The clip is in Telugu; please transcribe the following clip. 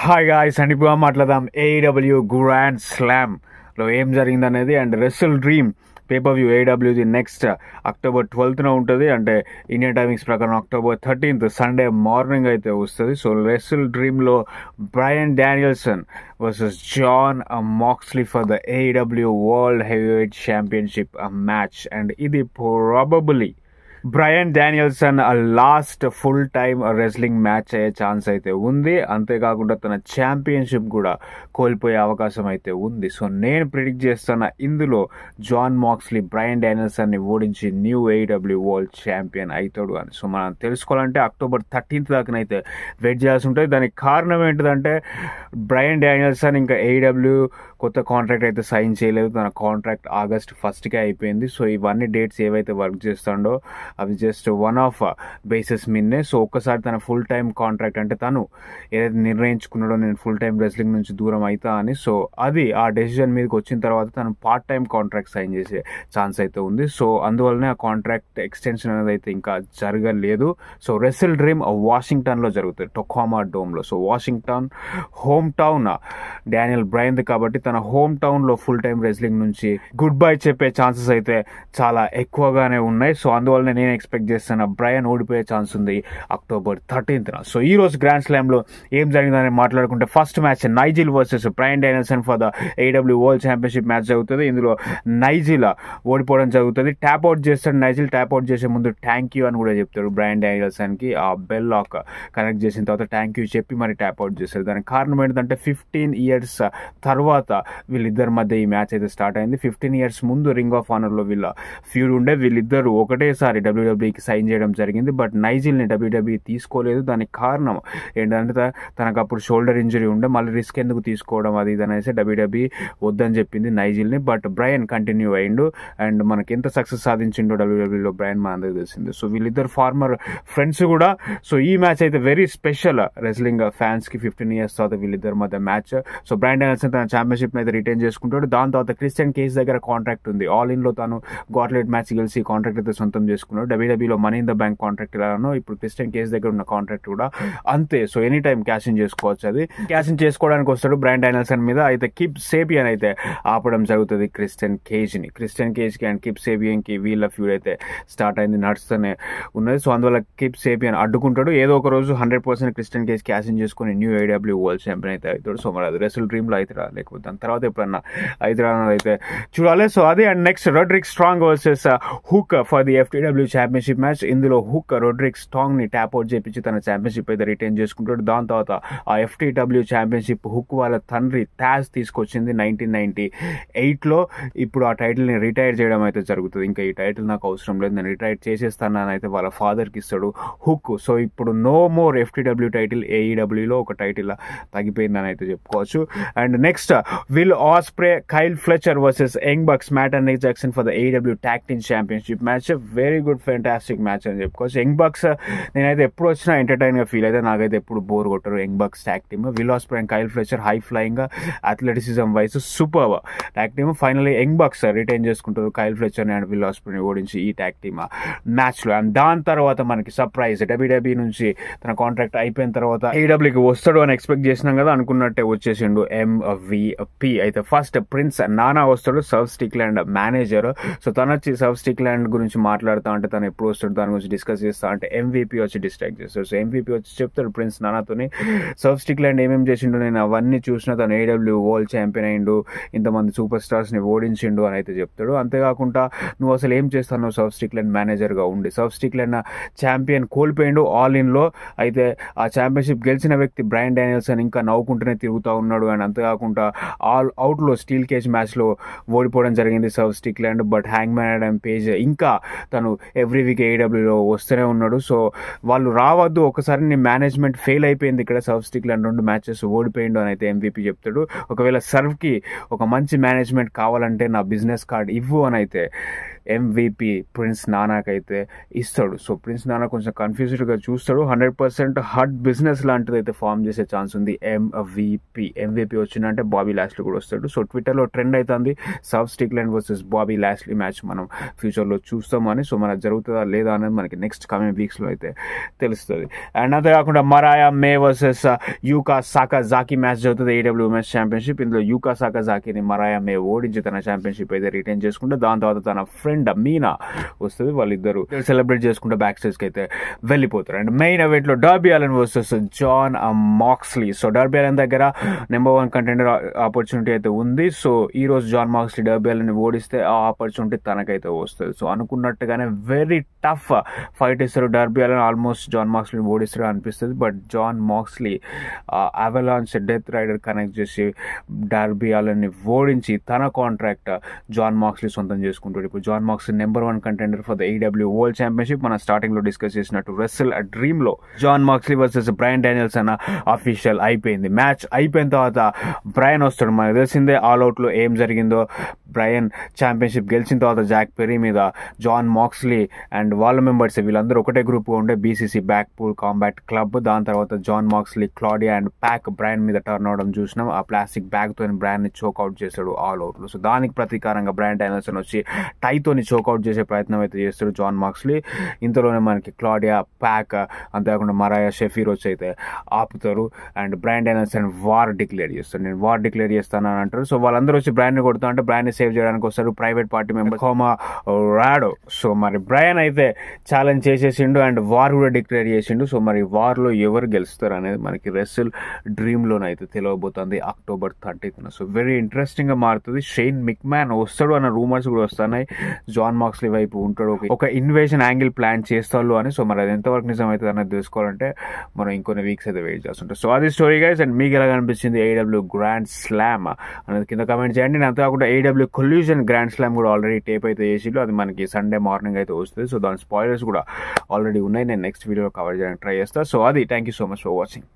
హాయ్ గాయ్స్ అండ్ ఇప్పుడు మాట్లాడదాం ఏడబ్ల్యూ గ్రాండ్ స్లామ్లో ఏం జరిగిందనేది and wrestle dream pay per view ఏడబ్ల్యూది నెక్స్ట్ అక్టోబర్ 12th ఉంటుంది. అంటే ఇండియన్ టైమింగ్స్ ప్రకారం అక్టోబర్ 13th సండే మార్నింగ్ అయితే వస్తుంది. సో రెస్ల్ డ్రీమ్లో Bryan Danielson versus Jon Moxley for the AEW world heavyweight championship match. And ఇది probably Bryan Danielson last full time wrestling match అయ్యే ఛాన్స్ అయితే ఉంది. అంతేకాకుండా తన ఛాంపియన్షిప్ కూడా కోల్పోయే అవకాశం అయితే ఉంది. సో నేను ప్రిడిక్ట్ చేస్తున్న ఇందులో జాన్ మాక్స్లీ బ్రయన్ డానియల్సన్ని ఓడించి న్యూ ఏడబ్ల్యూ వరల్డ్ ఛాంపియన్ అవుతాడు అని. సో మనం తెలుసుకోవాలంటే అక్టోబర్ 13th దాకానైతే వెయిట్ చేయాల్సి ఉంటుంది. దానికి కారణం ఏంటిదంటే బ్రయన్ డానియల్సన్ ఇంకా ఏడబ్ల్యూ కొత్త కాంట్రాక్ట్ అయితే సైన్ చేయలేదు. తన కాంట్రాక్ట్ August 1st అయిపోయింది. సో ఇవన్నీ డేట్స్ ఏవైతే వర్క్ చేస్తాడో అవి జస్ట్ వన్ ఆఫ్ బేసిస్ మీదనే. సో ఒక్కసారి తన ఫుల్ టైం కాంట్రాక్ట్ అంటే తను ఏదైతే నిర్ణయించుకున్నాడో నేను ఫుల్ టైం రెస్లింగ్ నుంచి దూరం అవుతా అని, సో అది ఆ డెసిజన్ మీదకి వచ్చిన తర్వాత తను పార్ట్ టైం కాంట్రాక్ట్ సైన్ చేసే ఛాన్స్ అయితే ఉంది. సో అందువల్లనే ఆ కాంట్రాక్ట్ ఎక్స్టెన్షన్ అనేది అయితే ఇంకా జరగలేదు. సో రెస్ల్ డ్రీమ్ వాషింగ్టన్లో జరుగుతుంది, టొకామా డోమ్లో. So Washington home town Daniel బ్రయన్ది కాబట్టి తన హోమ్ టౌన్లో ఫుల్ టైం రెస్లింగ్ నుంచి గుడ్ బై చెప్పే ఛాన్సెస్ అయితే చాలా ఎక్కువగానే ఉన్నాయి. సో అందువల్ల నేను ఎక్స్పెక్ట్ చేస్తున్నా బ్రయన్ ఓడిపోయే ఛాన్స్ ఉంది అక్టోబర్ 13th. సో ఈ రోజు గ్రాండ్ స్లామ్లో ఏం జరిగిందని మాట్లాడుకుంటే first match Nigel versus Bryan Danielson for the AEW world championship match జరుగుతుంది. ఇందులో నైజిల్ ఓడిపోవడం జరుగుతుంది. ట్యాప్ అవుట్ చేస్తాడు నైజిల్. ట్యాప్ అవుట్ చేసే ముందు థ్యాంక్ యూ అని కూడా చెప్తాడు బ్రయన్ డానియల్సన్కి. ఆ బెల్ లాక్ కనెక్ట్ చేసిన తర్వాత థ్యాంక్ యూ చెప్పి మరి ట్యాప్ అవుట్ చేస్తాడు. దానికి కారణం ఏంటంటే 15 years తర్వాత వీళ్ళిద్దరి మధ్య ఈ మ్యాచ్ అయితే స్టార్ట్ అయింది. 15 years ముందు రింగ్ ఆఫ్ ఆనర్లో వీళ్ళ ఫ్యూడ్ ఉండే. వీళ్ళిద్దరు ఒకటేసారి డబ్ల్యూడబ్ల్యూకి సైన్ చేయడం జరిగింది. బట్ నైజిల్ని డబ్ల్యూడబ్ల్యూ తీసుకోలేదు. దానికి కారణం ఏంటంటే తనకు అప్పుడు షోల్డర్ ఇంజరీ ఉండే, మళ్ళీ రిస్క్ ఎందుకు తీసుకోవడం అది ఇది అనేసి డబ్ల్యూడబ్ల్యూ వద్దని చెప్పింది నైజిల్ని. బట్ బ్రయన్ కంటిన్యూ అయ్యిండు అండ్ మనకి ఎంత సక్సెస్ సాధించిండో డబ్ల్యూడబ్ల్యూలో బ్రయన్ మనందరికీ తెలిసింది. సో వీళ్ళిద్దరు ఫార్మర్ ఫ్రెండ్స్ కూడా. సో ఈ మ్యాచ్ అయితే వెరీ స్పెషల్ రెస్లింగ్ ఫ్యాన్స్కి. 15 years తర్వాత వీళ్ళిద్దరి మధ్య మ్యాచ్. సో బ్రయన్ డానియల్సన్ తన ఛాంపియన్షిప్ అయితే రిటైన్ చేసుకుంటాడు. దాని తర్వాత క్రిస్టియన్ కేజ్ దగ్గర కాంట్రాక్ట్ ఉంది. ఆల్ ఇన్లో తాను గాట్లెట్ మ్యాచ్ గెలిచి కాంట్రాక్ట్ అయితే సొంతం చేసుకున్నాడు. డబ్ల్యూడబ్ల్యూలో money in the bank contract ఎలానో ఇప్పుడు క్రిస్టియన్ కేజ్ దగ్గర ఉన్న కాంట్రాక్ట్ కూడా అంతే. So any time cash in చేసుకోవచ్చు. అది క్యాష్ ఇన్ చేసుకోవడానికి వస్తాడు బ్రయన్ డానియల్సన్ మీద. అయితే కిప్ సేబియన్ అయితే ఆపడం జరుగుతుంది క్రిస్టియన్ కేజ్కి అండ్ కిప్ సేబియన్కి వీళ్ళ ఫ్యూడ్ అయితే స్టార్ట్ అయింది, నడుస్తూనే ఉన్నది. సో అందువల్ల కిప్ సేబియన్ అడ్డుకుంటాడు. ఏదో ఒక రోజు 100% క్రిస్టియన్ కేజ్ క్యాష్ ఇన్ చేసుకుని న్యూ ఏడబ్ల్యూ వరల్డ్ ఛాంపియన్ అయితే అవుతాడు. సో మరి అది రెస్ల్ డ్రీమ్లో అయితే లేకపోతే దాని తర్వాత ఎప్పుడన్నా అయితే చూడాలి. సో అది and next Rodrigues strong versus hook for the FTW championship match. ఇందులో హుక్ రోడ్రిక్ స్ట్రాంగ్ ని ట్యాప్ అవుట్ చేపించి తన ఛాంపియన్షిప్ అయితే రిటైన్ చేసుకుంటాడు. దాని తర్వాత ఆ FTW ఛాంపియన్షిప్ హుక్ వాళ్ళ తండ్రి టాజ్ తీసుకొచ్చింది 1998లో. ఇప్పుడు ఆ టైటిల్ ని రిటైర్ చేయడం అయితే జరుగుతుంది. ఇంకా ఈ టైటిల్ నాకు అవసరం లేదు, నేను రిటైర్ చేసేస్తాను అని అయితే వాళ్ళ ఫాదర్కి ఇస్తాడు హుక్. సో ఇప్పుడు నో మోర్ FTW టైటిల్, AEWలో ఒక టైటిల్ తగ్గిపోయిందని అయితే చెప్పుకోవచ్చు. And next Will Ospreay Kyle Fletcher versus Young Bucks Matt and Nick Jackson for the AEW tag team championship match. Very good fantastic match అని చెప్పుకోవచ్చు. యంగ్ బక్స్ నేనైతే ఎప్పుడు వచ్చినా ఎంటర్టైన్ గా ఫీల్ అయితే, నాకైతే ఎప్పుడు బోర్ కొట్టరు Young Bucks tag team. Will Ospreay and Kyle Fletcher high flying athleticism wise super tag team. Finally Young Bucks retain చేసుకుంటారు కైల్ ఫ్లెచర్ అండ్ విల్ ఆస్ప్రేని ఓడించి ఈ ట్యాగ్ టీమ్ మ్యాచ్ లో. అండ్ దాని తర్వాత మనకి సర్ప్రైజ్ డబ్ల్యూడబ్ల్యూ నుంచి తన కాంట్రాక్ట్ అయిపోయిన తర్వాత AEWకి వస్తాడు అని ఎక్స్పెక్ట్ చేసినాం కదా, అనుకున్నట్టే వచ్చేసిండు MVP. అయితే ఫస్ట్ ప్రిన్స్ నానా వస్తాడు, సర్వ్ స్టిక్లాండ్ మేనేజర్. సో తను వచ్చి సర్వ్ స్టిక్లాండ్ గురించి మాట్లాడుతా అంటే తను ఎప్పుడు వస్తాడు దాని గురించి డిస్కస్ చేస్తా అంటే MVP వచ్చి డిస్ట్రాక్ట్ చేస్తాడు. సో MVP వచ్చి చెప్తాడు ప్రిన్స్ నానాతోని సర్వ్ స్టిక్లాండ్ ఏమేమి చేసిండు, నేను అవన్నీ చూసిన, తను AEW వరల్డ్ ఛాంపియన్ అయిండు, ఇంతమంది సూపర్ స్టార్స్ ని ఓడించిండు అని అయితే చెప్తాడు. అంతేకాకుండా నువ్వు అసలు ఏం చేస్తావు సర్వ్ స్టిక్లాండ్ మేనేజర్ గా ఉండి, సర్వ్ స్టిక్లాండ్ ఛాంపియన్ కోల్పోయిండు ఆల్ ఇన్ లో. అయితే ఆ ఛాంపియన్షిప్ గెలిచిన వ్యక్తి బ్రయన్ డానియల్సన్ ఇంకా నవ్వుకుంటూనే తిరుగుతూ ఉన్నాడు. అండ్ అంతేకాకుండా ఆల్ అవుట్లో స్టీల్ కేజ్ మ్యాచ్లో ఓడిపోవడం జరిగింది Swerve Strickland. But Hangman Adam Page ఇంకా తను ఎవ్రీ వీక్ AEWలో వస్తూనే ఉన్నాడు. సో వాళ్ళు రావద్దు, ఒకసారి నీ మేనేజ్మెంట్ ఫెయిల్ అయిపోయింది ఇక్కడ, సర్వ్ స్టిక్లాండ్ 2 matches ఓడిపోయిండు అని అయితే MVP చెప్తాడు. ఒకవేళ సర్వ్కి ఒక మంచి మేనేజ్మెంట్ కావాలంటే నా బిజినెస్ కార్డ్ ఇవ్వు అని అయితే MVP ప్రిన్స్ నానాక్ అయితే ఇస్తాడు. సో ప్రిన్స్ నానా కొంచెం కన్ఫ్యూజ్డ్గా చూస్తాడు. 100% హర్ట్ బిజినెస్ లాంటిది అయితే ఫామ్ చేసే ఛాన్స్ ఉంది. MVP వచ్చిందంటే బాబీ లాస్లీ కూడా వస్తాడు. సో ట్విట్టర్లో ట్రెండ్ అవుతుంది Swerve Strickland versus Bobby Lashley match మనం ఫ్యూచర్లో చూస్తామని. సో మనకు జరుగుతుందా లేదా అనేది మనకి నెక్స్ట్ కమింగ్ వీక్స్లో అయితే తెలుస్తుంది. అండ్ అంతేకాకుండా మరాయా మే వర్సెస్ యూకా సాకాజాకి మ్యాచ్ జరుగుతుంది AEW ఉమెన్స్ ఛాంపియన్షిప్. ఇందులో యూకా సాకాజాకిని మరాయా మే ఓడించి తన ఛాంపియన్షిప్ అయితే రిటైన్ చేసుకుంటే దాని తర్వాత తన ఫ్రెండ్ మీనా వస్తుంది. వాళ్ళిద్దరు సెలబ్రేట్ చేసుకుంటే బ్యాక్ స్టేజ్కి అయితే వెళ్ళిపోతారు. అండ్ మెయిన్ ఈవెంట్లో Darby Allin versus Jon Moxley. So Darby Allin దగ్గర నెంబర్ 1 కంటెండర్ ఆపర్చునిటీ అయితే ఉంది. సో ఈ రోజు జాన్ మాక్స్లీ డర్బీ అలెన్ ఓడిస్తే ఆ ఆపర్చునిటీ తనకైతే వస్తుంది. సో అనుకున్నట్టుగానే వెరీ టఫ్ ఫైట్ ఇస్తారు డర్బీ అలెన్. ఆల్మోస్ట్ జాన్ మాక్స్లీని ఓడిస్తాడు అనిపిస్తుంది. But Jon Moxley avalanche death rider connect చేసి డర్బీ అలెన్ని ఓడించి తన కాంట్రాక్ట్ జాన్ మాక్స్లీ సొంతం చేసుకుంటాడు. ఇప్పుడు Jon Moxley number 1 contender for the AEW world championship. మన స్టార్టింగ్ లో డిస్కస్ చేసినట్టు రెస్ల్ డ్రీమ్ లో Jon Moxley versus Bryan Daniels అన్న అఫీషియల్ అయిపోయింది. మ్యాచ్ అయిపోయిన తర్వాత బ్రయన్ వస్తాడు. మనకు తెలిసిందే ఆల్ అవుట్ లో ఏం జరిగిందో. బ్రయన్ ఛాంపియన్షిప్ గెలిచిన తర్వాత జాక్ పెరీ మీద జాన్ మాక్స్లీ అండ్ వాళ్ళ మెంబర్స్ వీళ్ళందరూ ఒకటే గ్రూప్ గా ఉండే BCC Blackpool combat club. దాని తర్వాత Jon Moxley, Claudia and Pac Bryan మీద టర్న్ అవడం చూసినాం. ఆ ప్లాస్టిక్ బ్యాగ్ తో బ్రయన్ ని చోక్అవుట్ చేస్తాడు ఆల్ అవుట్ లో. సో దానికి ప్రతీకారంగా బ్రయన్ డానియల్సన్ వచ్చి టైతోని చోక్అవుట్ చేసే ప్రయత్నం అయితే చేస్తాడు జాన్ మాక్స్లీ. ఇంతలోనే మనకి క్లాడియా, ప్యాక్, అంతేకాకుండా మరాయా షెఫీర్ వచ్చి అయితే ఆపుతారు. And Brian Danielson war declare చేస్తాడు. నేను వార్ డిక్లేర్ చేస్తాను అని అంటారు. సో వాళ్ళందరూ వచ్చి బ్రయన్ ని కొడుతా అంటే బ్రయన్ ని సేవ్ చేయడానికి వస్తారు ప్రైవేట్ పార్టీ మెంబర్ కోమా రాడో. సో మరి బ్రయన్ అయితే ఛాలెంజ్ చేసేసిండు అండ్ వార్ కూడా డిక్లేర్ చేసిండు. సో మరి వార్ లో ఎవరు గెలుస్తారు అనేది మనకి రెస్ల్ డ్రీమ్ లోనైతే తెలియబోతుంది October 30th. So very interesting గా మారుతుంది. షేన్ మిక్మ్యాన్ వస్తాడు అన్న రూమర్స్ కూడా వస్తున్నాయి. జాన్ మాక్స్లీ వైపు ఉంటాడు, ఒక ఇన్వేషన్ యాంగిల్ ప్లాన్ చేస్తాడు అని. సో మరి అది ఎంతవరకు నిజం అవుతుంది అనేది తెలుసుకోవాలంటే మనం ఇంకొన్ని వీక్స్ అయితే వెయిట్ చేస్తుంటాం. సో అది స్టోరీ గైస్. అండ్ మీకు ఎలా అనిపించింది AEW గ్రాండ్ స్లామ్ అనేది కింద కామెంట్ చేయండి. అంతేకాకుండా AEW కొల్యూషన్ గ్రాండ్ స్లామ్ కూడా ఆల్రెడీ టేప్ అయితే చేసిండు. అది మనకి సండే మార్నింగ్ అయితే వస్తుంది. సో దాని స్పాయిలర్స్ కూడా ఆల్రెడీ ఉన్నాయి. నేను నెక్స్ట్ వీడియోలో కవర్ చేయడానికి ట్రై చేస్తాను. సో అది thank you so much for watching.